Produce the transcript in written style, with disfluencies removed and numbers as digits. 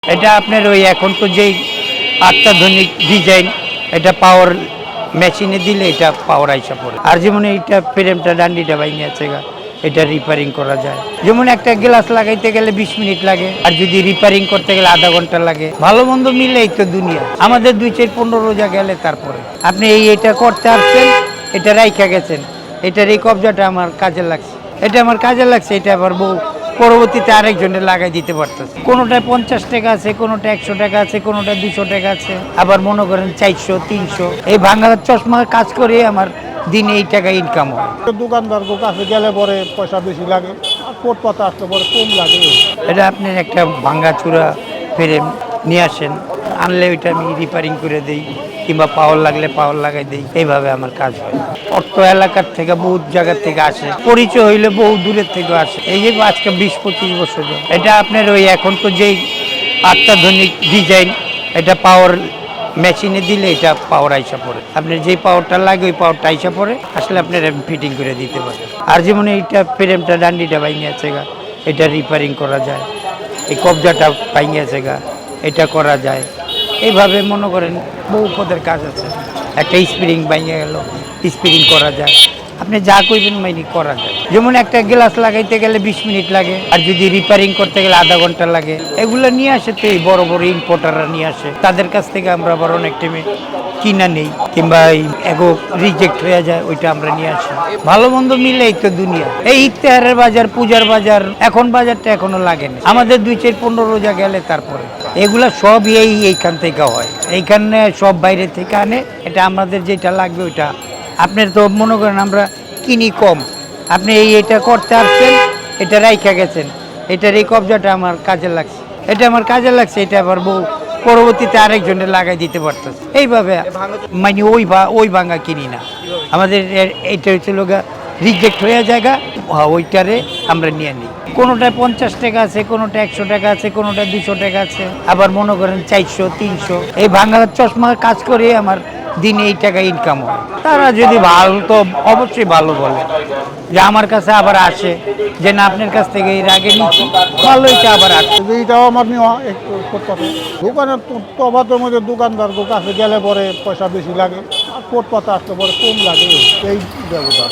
এটা আপনার ওই এখন তো যেই অত্যাধুনিক ডিজাইন, এটা পাওয়ার মেশিনে দিলে এটা পাওয়ার আইসা পড়ে। আর যেমন এইটা ফ্রেমটা ডান্ডিটা বাইনে আছে গা, এটা রিপেয়ারিং করা যায়। যেমন একটা গ্লাস লাগাইতে গেলে 20 মিনিট লাগে, আর যদি রিপেয়ারিং করতে গেলে আধা ঘন্টা লাগে। ভালো মন্দ মিলেই তো দুনিয়া। আমাদের 2-4-15 রোজা গেলে তারপরে আপনি এটা করতে আসছেন, এটা রাইখা গেছেন, এটার এই কবজাটা আমার কাজে লাগছে, এটা আমার কাজে লাগছে, এটা আবার বউ পরবর্তীতে আরেকজনের লাগাই দিতে পারতেছে। কোনোটায় 50 টাকা আছে, কোনোটা 100 টাকা আছে, কোনোটা 200 টাকা আছে, আবার মনে করেন 400-300। এই ভাঙা চশমা কাজ করে আমার দিনে এই টাকা ইনকাম হয়। দোকানদার কাছে গেলে পরে পয়সা বেশি লাগে, আর কোটপাতা আসলে পরে কম লাগে। এটা আপনার একটা ভাঙা চূড়া ফ্রেম নিয়ে আসেন, আনলে ওইটা আমি রিপেয়ারিং করে দিই, কিংবা পাওয়ার লাগলে পাওয়ার লাগাই দিই। এইভাবে আমার কাজ হয়। অর্থ এলাকার থেকে বহুত জায়গার থেকে আসে, পরিচয় হইলে বহু দূরের থেকে আসে। এই যে আজকে 20-25 বছর ধরে এটা আপনার ওই এখন তো যেই অত্যাধুনিক ডিজাইন, এটা পাওয়ার মেশিনে দিলে এটা পাওয়ার আইসা পড়ে। আপনার যেই পাওয়ারটা লাগে ওই পাওয়ারটা আইসা পড়ে, আসলে আপনার ফিটিং করে দিতে পারে। আর যেমন এইটা ফ্রেমটা ডান্ডিটা বাইনে আছে গা, এটা রিপেয়ারিং করা যায়। এই কবজাটা বাইনে আছে গা, এটা করা যায়। এইভাবে মনে করেন বহু পদের কাজ আছে। একটা স্প্রিং বাইনে গেল, স্প্রিং করা যায়। আপনি যা কইবেন মাইনি করা যায়। যেমন একটা গ্লাস লাগাইতে গেলে 20 মিনিট লাগে, আর যদি রিপেয়ারিং করতে গেলে আধা ঘন্টা লাগে। এগুলো নিয়ে আসে তো এই বড় বড় ইম্পোর্টাররা নিয়ে আসে, তাদের কাছ থেকে আমরা আবার অনেক টাইমে কিনা নেই, কিংবা এগো রিজেক্ট হয়ে যায়, ওইটা আমরা নিয়ে আসি। ভালো মন্দ মিলেই তো দুনিয়া। এই ইফতেহারের বাজার, পূজার বাজার, এখন বাজারটা এখনো লাগে না। আমাদের 2-4-15 রোজা গেলে তারপরে এগুলা সব এইখান থেকে হয়। এইখানে সব বাইরে থেকে আনে। এটা আমাদের যেটা লাগবে ওইটা আপনার তো মনে করেন আমরা কিনি কম। আপনি এটা করতে আসছেন, এটা রাইখা গেছেন, এটার এই কবজাটা আমার কাজে লাগছে, এটা আমার কাজে লাগছে, এটা আবার বউ পরবর্তীতে আরেকজনের লাগাই দিতে পারতেছে। এইভাবে মানে ওই ভাঙা কিনি না। আমাদের এইটা হচ্ছে লোক রিজেক্ট হয়ে জায়গা, ওইটারে আমরা নিয়ে নিই। কোনোটায় 50 টাকা আছে, কোনোটা 100 টাকা আছে, কোনোটা 200 টাকা আছে, আবার মনে করেন 400-300। এই ভাঙা চশমা কাজ করে আমার দিনে এই টাকা ইনকাম হয়। তারা যদি ভালো, তো অবশ্যই ভালো বলে যে আমার কাছে আবার আসে, যে না আপনার কাছ থেকে এর আগে নিচ্ছি, ভালো এটা আবার আসে। এইটাও আমার নেওয়া একটু কোটপাতা। দোকানের তফাতের মধ্যে দোকানদার কাছে গেলে পরে পয়সা বেশি লাগে, আর কোটপাতা আসলে পরে কম লাগে, এই ব্যবধান।